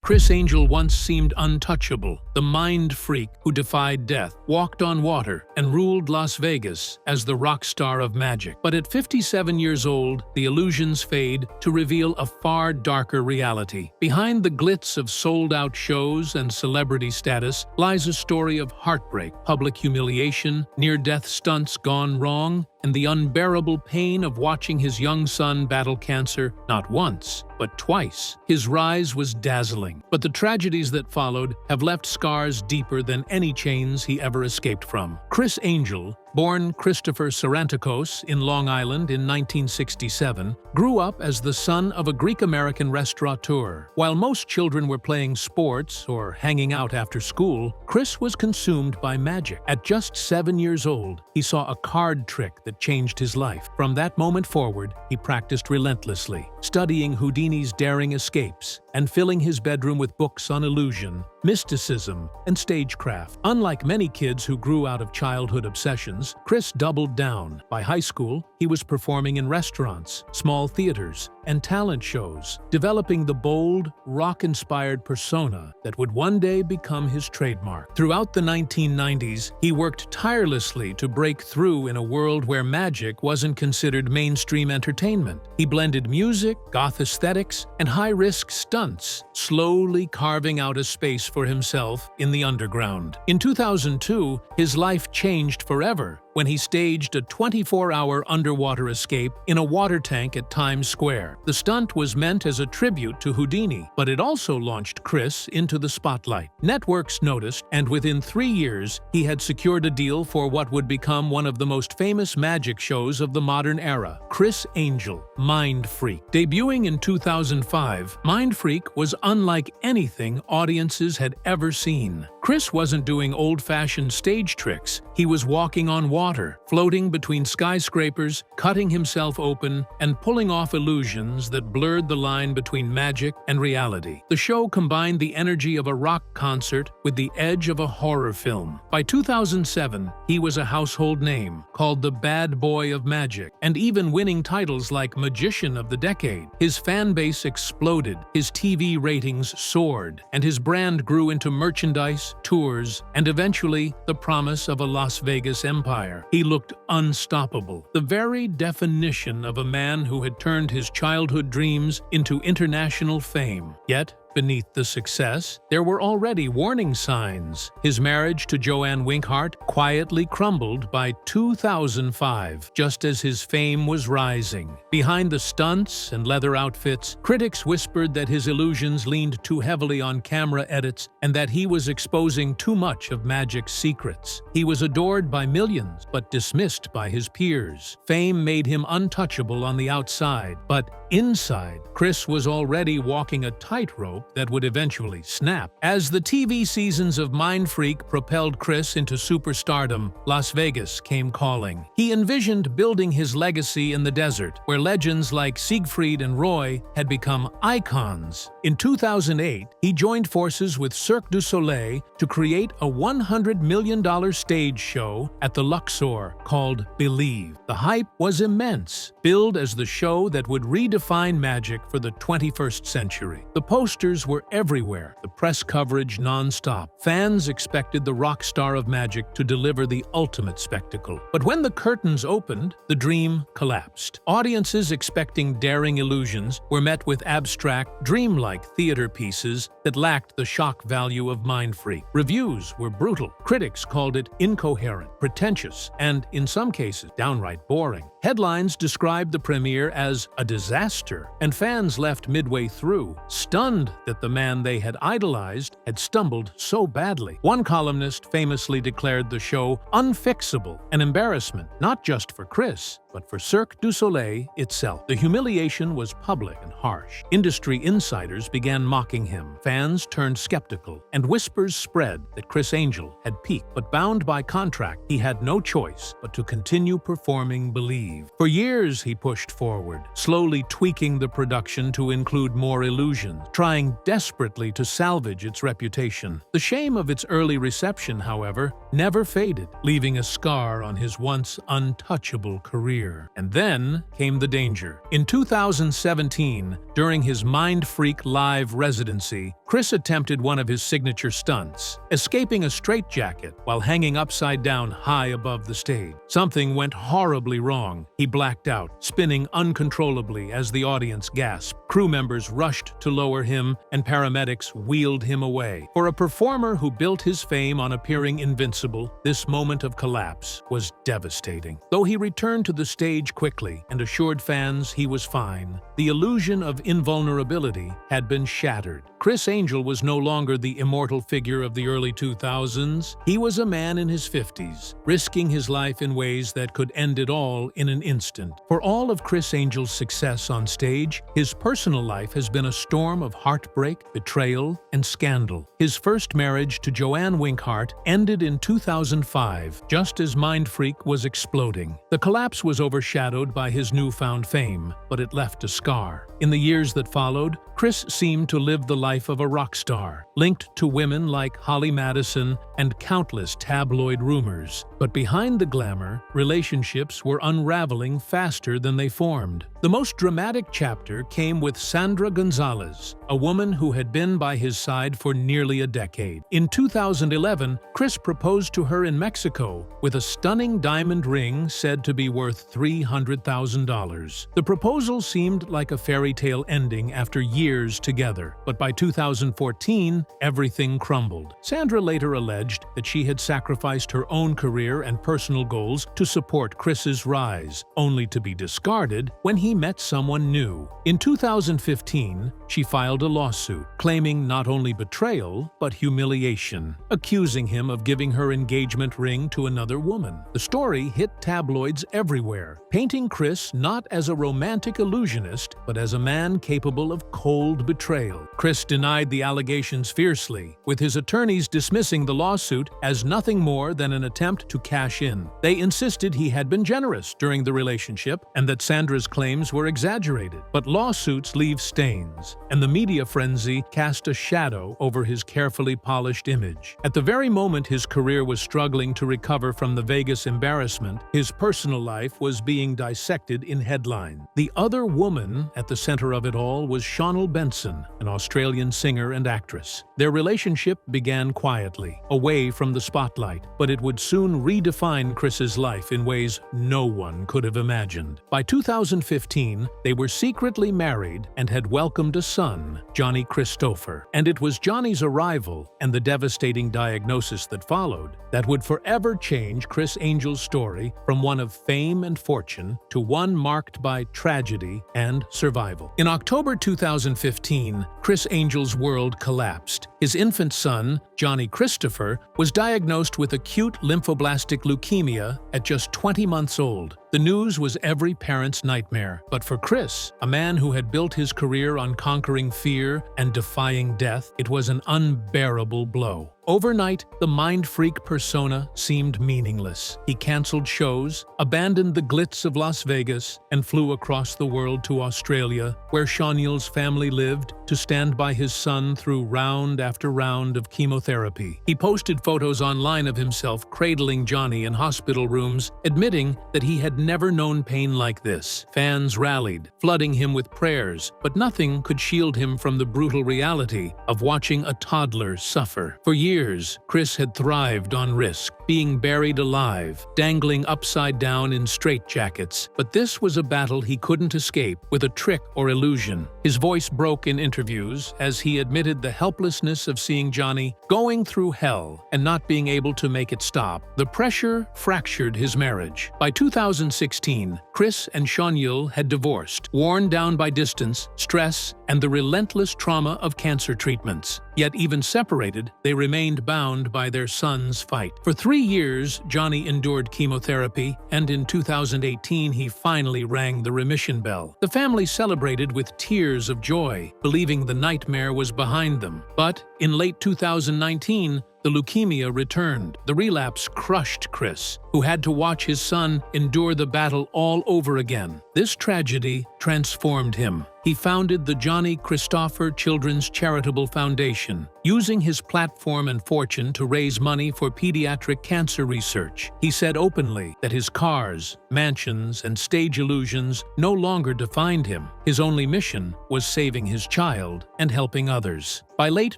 Criss Angel once seemed untouchable, the mind freak who defied death, walked on water, and ruled Las Vegas as the rock star of magic. But at 57 years old, the illusions fade to reveal a far darker reality. Behind the glitz of sold-out shows and celebrity status lies a story of heartbreak, public humiliation, near-death stunts gone wrong, and the unbearable pain of watching his young son battle cancer not once, but twice. His rise was dazzling, but the tragedies that followed have left scars deeper than any chains he ever escaped from. Criss Angel, born Christopher Sarantikos in Long Island in 1967, grew up as the son of a Greek-American restaurateur. While most children were playing sports or hanging out after school, Criss was consumed by magic. At just 7 years old, he saw a card trick that changed his life. From that moment forward, he practiced relentlessly, studying Houdini's daring escapes and filling his bedroom with books on illusion, mysticism, and stagecraft. Unlike many kids who grew out of childhood obsessions, Criss doubled down. By high school, he was performing in restaurants, small theaters, and talent shows, developing the bold, rock-inspired persona that would one day become his trademark. Throughout the 1990s, he worked tirelessly to break through in a world where magic wasn't considered mainstream entertainment. He blended music, goth aesthetics, and high-risk stunts, slowly carving out a space for himself in the underground. In 2002, his life changed forever when he staged a 24-hour underwater escape in a water tank at Times Square. The stunt was meant as a tribute to Houdini, but it also launched Criss into the spotlight. Networks noticed, and within 3 years, he had secured a deal for what would become one of the most famous magic shows of the modern era, Criss Angel, Mindfreak. Debuting in 2005, Mindfreak was unlike anything audiences had ever seen. Criss wasn't doing old-fashioned stage tricks. He was walking on water, floating between skyscrapers, cutting himself open, and pulling off illusions that blurred the line between magic and reality. The show combined the energy of a rock concert with the edge of a horror film. By 2007, he was a household name, called the Bad Boy of Magic, and even winning titles like Magician of the Decade. His fan base exploded, his TV ratings soared, and his brand grew into merchandise, tours, and eventually the promise of a Las Vegas empire. He looked unstoppable, the very definition of a man who had turned his childhood dreams into international fame. Yet, beneath the success, there were already warning signs. His marriage to Joanne Winkhart quietly crumbled by 2005, just as his fame was rising. Behind the stunts and leather outfits, critics whispered that his illusions leaned too heavily on camera edits and that he was exposing too much of magic's secrets. He was adored by millions, but dismissed by his peers. Fame made him untouchable on the outside, but inside, Criss was already walking a tightrope that would eventually snap. As the TV seasons of Mindfreak propelled Criss into superstardom, Las Vegas came calling. He envisioned building his legacy in the desert, where legends like Siegfried and Roy had become icons. In 2008, he joined forces with Cirque du Soleil to create a $100 million stage show at the Luxor called Believe. The hype was immense, billed as the show that would redefine magic for the 21st century. The posters were everywhere, the press coverage non-stop. Fans expected the rock star of magic to deliver the ultimate spectacle. But when the curtains opened, the dream collapsed. Audiences expecting daring illusions were met with abstract, dreamlike theater pieces that lacked the shock value of Mindfreak. Reviews were brutal. Critics called it incoherent, pretentious, and, in some cases, downright boring. Headlines described the premiere as a disaster, and fans left midway through, stunned that the man they had idolized had stumbled so badly. One columnist famously declared the show unfixable, an embarrassment not just for Criss, but for Cirque du Soleil itself. The humiliation was public and harsh. Industry insiders began mocking him. Fans turned skeptical, and whispers spread that Criss Angel had peaked. But bound by contract, he had no choice but to continue performing Believe. believe. For years, he pushed forward, slowly tweaking the production to include more illusions, trying desperately to salvage its reputation. The shame of its early reception, however, never faded, leaving a scar on his once untouchable career. And then came the danger. In 2017, during his Mindfreak live residency, Criss attempted one of his signature stunts, escaping a straitjacket while hanging upside down high above the stage. Something went horribly wrong. He blacked out, spinning uncontrollably as the audience gasped. Crew members rushed to lower him, and paramedics wheeled him away. For a performer who built his fame on appearing invincible, this moment of collapse was devastating. Though he returned to the stage quickly and assured fans he was fine, the illusion of invulnerability had been shattered. Criss Angel was no longer the immortal figure of the early 2000s. He was a man in his 50s, risking his life in ways that could end it all in an instant. For all of Criss Angel's success on stage, his personal life has been a storm of heartbreak, betrayal, and scandal. His first marriage to Joanne Winkhart ended in 2005, just as Mindfreak was exploding. The collapse was overshadowed by his newfound fame, but it left a scar. In the years that followed, Criss seemed to live the life of a rock star, linked to women like Holly Madison and countless tabloid rumors. But behind the glamour, relationships were unraveling faster than they formed. The most dramatic chapter came with Sandra Gonzalez, a woman who had been by his side for nearly a decade. In 2011, Criss proposed to her in Mexico with a stunning diamond ring said to be worth $300,000. The proposal seemed like a fairy tale ending after years together, but by 2014, everything crumbled. Sandra later alleged that she had sacrificed her own career and personal goals to support Criss's rise, only to be discarded when he met someone new. In 2015, she filed a lawsuit, claiming not only betrayal, but humiliation, accusing him of giving her engagement ring to another woman. The story hit tabloids everywhere, painting Criss not as a romantic illusionist, but as a man capable of cold betrayal. Criss denied the allegations fiercely, with his attorneys dismissing the lawsuit as nothing more than an attempt to cash in. They insisted he had been generous during the relationship and that Sandra's claims were exaggerated. But lawsuits leave stains, and the media frenzy cast a shadow over his carefully polished image. At the very moment his career was struggling to recover from the Vegas embarrassment, his personal life was being dissected in headlines. The other woman at the center of it all was Shaunae Benson, an Australian singer and actress. Their relationship began quietly, away from the spotlight, but it would soon redefine Criss's life in ways no one could have imagined. By 2015, they were secretly married and had welcomed a son, Johnny Christopher. And it was Johnny's arrival and the devastating diagnosis that followed that would forever change Criss Angel's story from one of fame and fortune to one marked by tragedy and survival. In October 2015, Criss Angel's world collapsed. His infant son, Johnny Christopher, was diagnosed with acute lymphoblastic leukemia at just 20 months old. The news was every parent's nightmare, but for Criss, a man who had built his career on conquering fear and defying death, it was an unbearable blow. Overnight, the Mindfreak persona seemed meaningless. He canceled shows, abandoned the glitz of Las Vegas, and flew across the world to Australia, where Shaunae's family lived, to stand by his son through round after round of chemotherapy. He posted photos online of himself cradling Johnny in hospital rooms, admitting that he had never known pain like this. Fans rallied, flooding him with prayers, but nothing could shield him from the brutal reality of watching a toddler suffer. For years, Criss had thrived on risk, being buried alive, dangling upside down in straitjackets. But this was a battle he couldn't escape with a trick or illusion. His voice broke in interviews as he admitted the helplessness of seeing Johnny going through hell and not being able to make it stop. The pressure fractured his marriage. By 2016, Criss and Shaunae had divorced, worn down by distance, stress, and the relentless trauma of cancer treatments. Yet even separated, they remained bound by their son's fight. For 3 years, Johnny endured chemotherapy, and in 2018 he finally rang the remission bell. The family celebrated with tears of joy, believing the nightmare was behind them. But in late 2019, the leukemia returned. The relapse crushed Criss, who had to watch his son endure the battle all over again. This tragedy transformed him. He founded the Johnny Christopher Children's Charitable Foundation, using his platform and fortune to raise money for pediatric cancer research. He said openly that his cars, mansions, and stage illusions no longer defined him. His only mission was saving his child and helping others. By late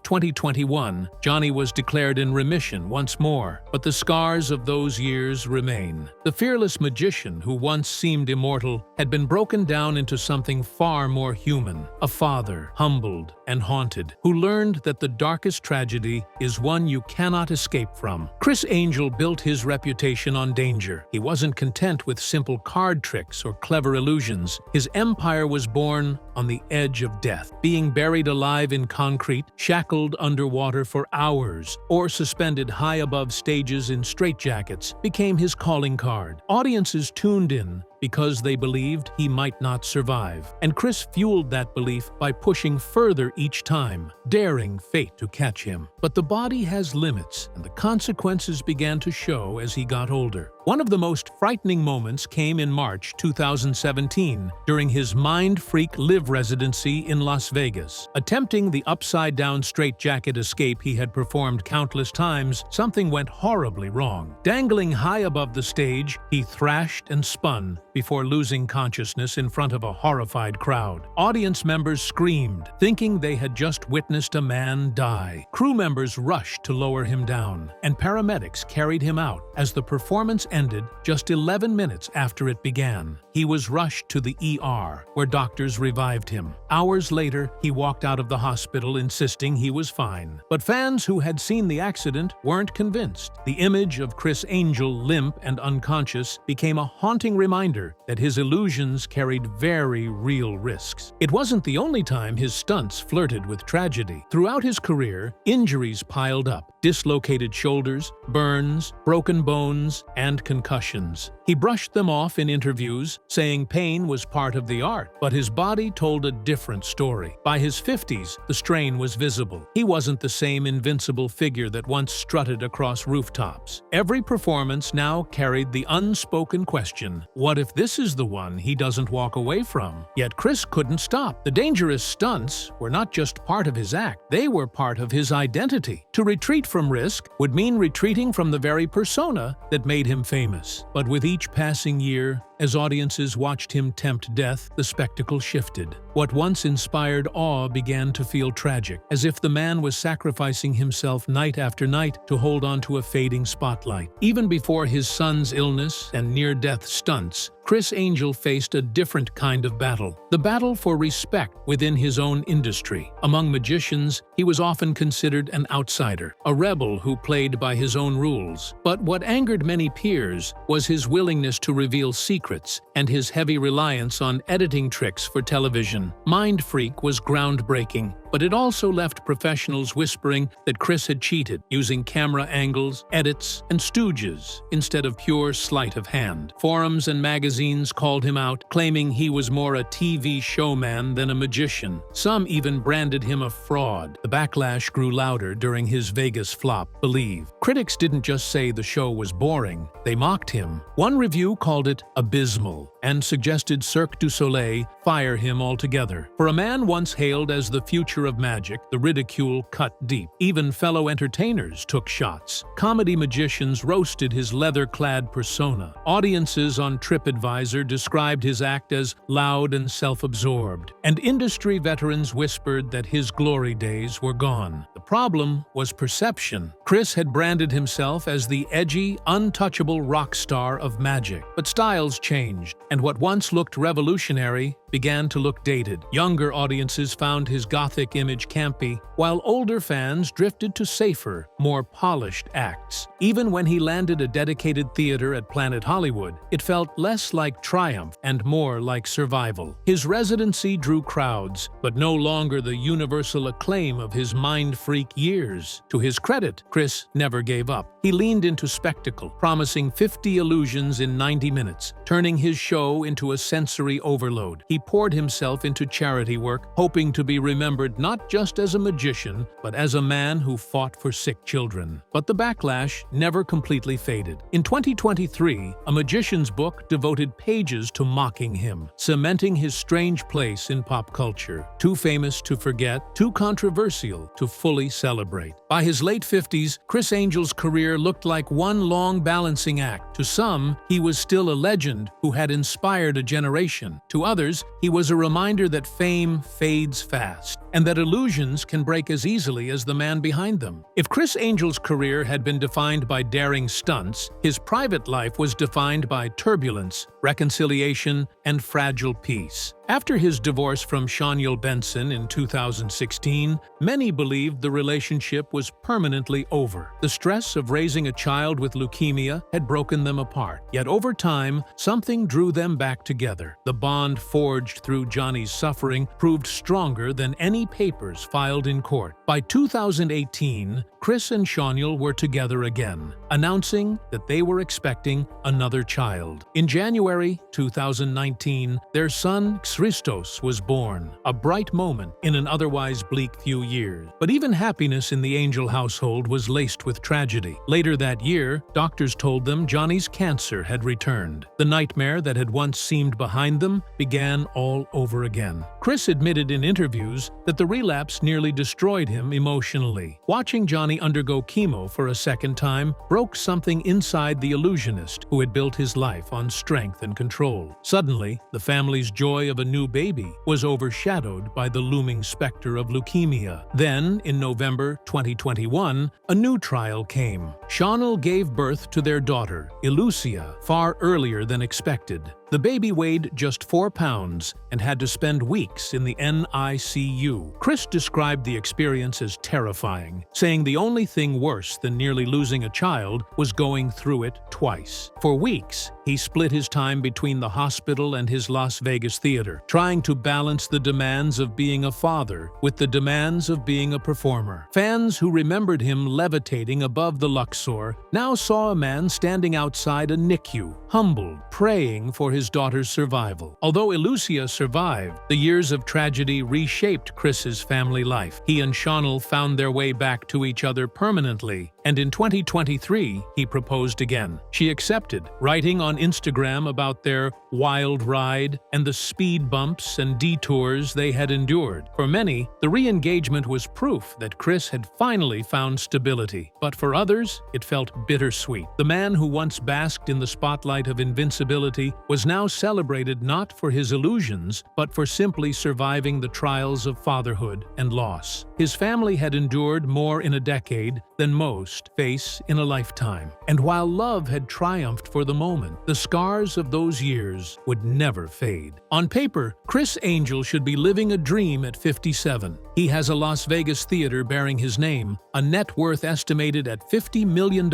2021, Johnny was declared in remission once more, but the scars of those years remain. The fearless magician who once seemed immortal had been broken down into something far more human, a father, humbled and haunted, who learned that the darkest tragedy is one you cannot escape from. Criss Angel built his reputation on danger. He wasn't content with simple card tricks or clever illusions. His empire was born on the edge of death, being buried alive in concrete, shackled underwater for hours, or suspended high above stages in straitjackets became his calling card. Audiences tuned in because they believed he might not survive, and Criss fueled that belief by pushing further each time, daring fate to catch him. But the body has limits, and the consequences began to show as he got older. One of the most frightening moments came in March 2017 during his Mindfreak live residency in Las Vegas. Attempting the upside-down straitjacket escape he had performed countless times, something went horribly wrong. Dangling high above the stage, he thrashed and spun before losing consciousness in front of a horrified crowd. Audience members screamed, thinking they had just witnessed a man die. Crew members rushed to lower him down, and paramedics carried him out. As the performance ended just 11 minutes after it began, he was rushed to the ER, where doctors revived him. Hours later, he walked out of the hospital insisting he was fine. But fans who had seen the accident weren't convinced. The image of Criss Angel limp and unconscious became a haunting reminder that his illusions carried very real risks. It wasn't the only time his stunts flirted with tragedy. Throughout his career, injuries piled up: dislocated shoulders, burns, broken bones, and concussions. He brushed them off in interviews, saying pain was part of the art, but his body told a different story. By his 50s, the strain was visible. He wasn't the same invincible figure that once strutted across rooftops. Every performance now carried the unspoken question, what if this is the one he doesn't walk away from? Yet Criss couldn't stop. The dangerous stunts were not just part of his act, they were part of his identity. To retreat from risk would mean retreating from the very persona that made him famous. But with each passing year, as audiences watched him tempt death, the spectacle shifted. What once inspired awe began to feel tragic, as if the man was sacrificing himself night after night to hold on to a fading spotlight. Even before his son's illness and near-death stunts, Criss Angel faced a different kind of battle, the battle for respect within his own industry. Among magicians, he was often considered an outsider, a rebel who played by his own rules. But what angered many peers was his willingness to reveal secrets and his heavy reliance on editing tricks for television. Mindfreak was groundbreaking, but it also left professionals whispering that Criss had cheated, using camera angles, edits, and stooges instead of pure sleight of hand. Forums and magazines called him out, claiming he was more a TV showman than a magician. Some even branded him a fraud. The backlash grew louder during his Vegas flop, Believe. Critics didn't just say the show was boring, they mocked him. One review called it abysmal and suggested Cirque du Soleil fire him altogether. For a man once hailed as the future of magic, the ridicule cut deep. Even fellow entertainers took shots. Comedy magicians roasted his leather-clad persona. Audiences on TripAdvisor described his act as loud and self-absorbed, and industry veterans whispered that his glory days were gone. The problem was perception. Criss had branded himself as the edgy, untouchable rock star of magic. But styles changed, and what once looked revolutionary began to look dated. Younger audiences found his gothic image campy, while older fans drifted to safer, more polished acts. Even when he landed a dedicated theater at Planet Hollywood, it felt less like triumph and more like survival. His residency drew crowds, but no longer the universal acclaim of his Mindfreak years. To his credit, Criss never gave up. He leaned into spectacle, promising 50 illusions in 90 minutes, turning his show show into a sensory overload. He poured himself into charity work, hoping to be remembered not just as a magician, but as a man who fought for sick children. But the backlash never completely faded. In 2023, a magician's book devoted pages to mocking him, cementing his strange place in pop culture. Too famous to forget, too controversial to fully celebrate. By his late 50s, Criss Angel's career looked like one long balancing act. To some, he was still a legend who had inspired a generation. To others, he was a reminder that fame fades fast, and that illusions can break as easily as the man behind them. If Criss Angel's career had been defined by daring stunts, his private life was defined by turbulence, reconciliation, and fragile peace. After his divorce from Shaniel Benson in 2016, many believed the relationship was permanently over. The stress of raising a child with leukemia had broken them apart. Yet over time, something drew them back together. The bond forged through Johnny's suffering proved stronger than any papers filed in court. By 2018, Criss and Shaniel were together again, announcing that they were expecting another child. In January 2019, their son Christos was born, a bright moment in an otherwise bleak few years. But even happiness in the Angel household was laced with tragedy. Later that year, doctors told them Johnny's cancer had returned. The nightmare that had once seemed behind them began all over again. Criss admitted in interviews that the relapse nearly destroyed him emotionally. Watching Johnny undergo chemo for a second time broke something inside the illusionist who had built his life on strength and control. Suddenly, the family's joy of a new baby was overshadowed by the looming specter of leukemia. Then, in November 2021, a new trial came. Shaniel gave birth to their daughter, Elucia, far earlier than expected. The baby weighed just 4 pounds and had to spend weeks in the NICU. Criss described the experience as terrifying, saying the only thing worse than nearly losing a child was going through it twice. For weeks, he split his time between the hospital and his Las Vegas theater, trying to balance the demands of being a father with the demands of being a performer. Fans who remembered him levitating above the Luxor now saw a man standing outside a NICU, humbled, praying for his daughter's survival. Although Elucia survived, the years of tragedy reshaped Criss's family life. He and Shaniel found their way back to each other permanently, and in 2023, he proposed again. She accepted, writing on Instagram about their wild ride and the speed bumps and detours they had endured. For many, the re-engagement was proof that Criss had finally found stability. But for others, it felt bittersweet. The man who once basked in the spotlight of invincibility was now celebrated not for his illusions, but for simply surviving the trials of fatherhood and loss. His family had endured more in a decade than most face in a lifetime. And while love had triumphed for the moment, the scars of those years would never fade. On paper, Criss Angel should be living a dream at 57. He has a Las Vegas theater bearing his name, a net worth estimated at $50 million,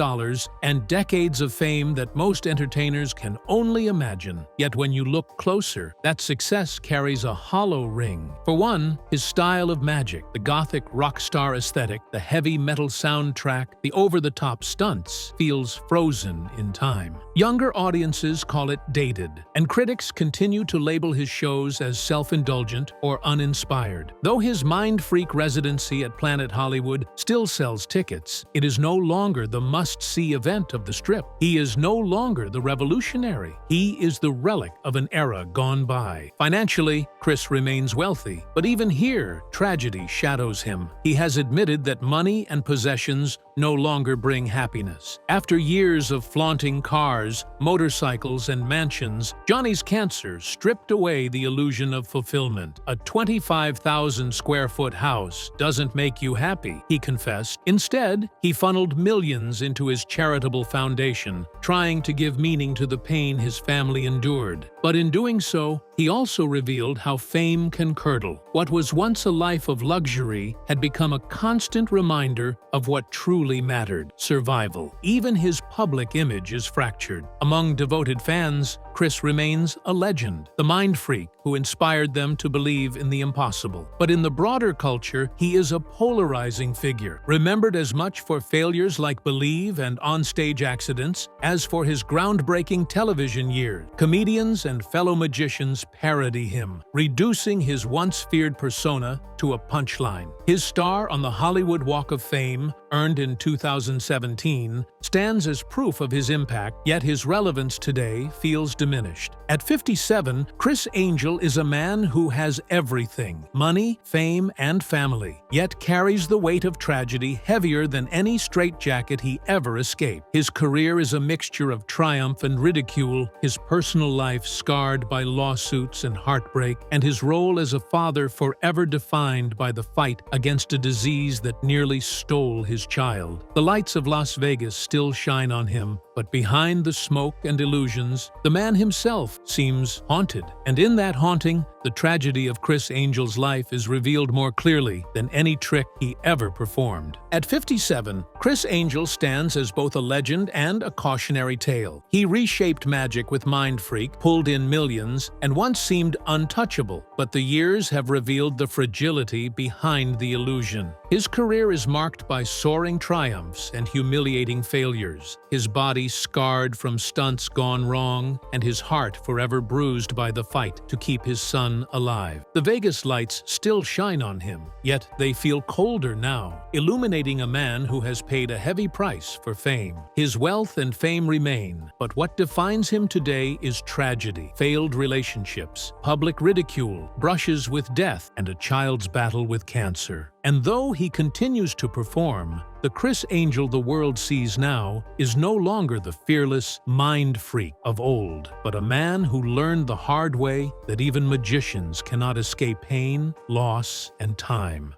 and decades of fame that most entertainers can only imagine. Yet when you look closer, that success carries a hollow ring. For one, his style of magic, the gothic rock star aesthetic, the heavy metal soundtrack, the over-the-top stunts, feels frozen in time. Younger audiences call it dated, and critics continue to label his shows as self-indulgent or uninspired. Though his Mindfreak residency at Planet Hollywood still sells tickets, it is no longer the must-see event of the Strip. He is no longer the revolutionary. He is the relic of an era gone by. Financially, Criss remains wealthy, but even here, tragedy shadows him. He has admitted that money and possessions no longer bring happiness. After years of flaunting cars, motorcycles, and mansions, Johnny's cancer stripped away the illusion of fulfillment. A 25,000-square-foot house doesn't make you happy, he confessed. Instead, he funneled millions into his charitable foundation, trying to give meaning to the pain his family endured. But in doing so, he also revealed how fame can curdle. What was once a life of luxury had become a constant reminder of what truly mattered: survival. Even his public image is fractured. Among devoted fans, Criss remains a legend, the mind freak who inspired them to believe in the impossible. But in the broader culture, he is a polarizing figure, remembered as much for failures like Believe and onstage accidents as for his groundbreaking television years. Comedians and fellow magicians parody him, reducing his once-feared persona to a punchline. His star on the Hollywood Walk of Fame, earned in 2017, stands as proof of his impact, yet his relevance today feels diminished. At 57, Criss Angel is a man who has everything: money, fame, and family, yet carries the weight of tragedy heavier than any straitjacket he ever escaped. His career is a mixture of triumph and ridicule, his personal life scarred by lawsuits and heartbreak, and his role as a father forever defined by the fight against a disease that nearly stole his child. The lights of Las Vegas still shine on him, but behind the smoke and illusions, the man himself seems haunted. And in that haunting, the tragedy of Criss Angel's life is revealed more clearly than any trick he ever performed. At 57, Criss Angel stands as both a legend and a cautionary tale. He reshaped magic with Mindfreak, pulled in millions, and once seemed untouchable, but the years have revealed the fragility behind the illusion. His career is marked by soaring triumphs and humiliating failures, his body scarred from stunts gone wrong, and his heart forever bruised by the fight to keep his son alive. The Vegas lights still shine on him, yet they feel colder now, illuminating a man who has paid a heavy price for fame. His wealth and fame remain, but what defines him today is tragedy, failed relationships, public ridicule, brushes with death, and a child's battle with cancer. And though he continues to perform, the Criss Angel the world sees now is no longer the fearless mind freak of old, but a man who learned the hard way that even magicians cannot escape pain, loss, and time.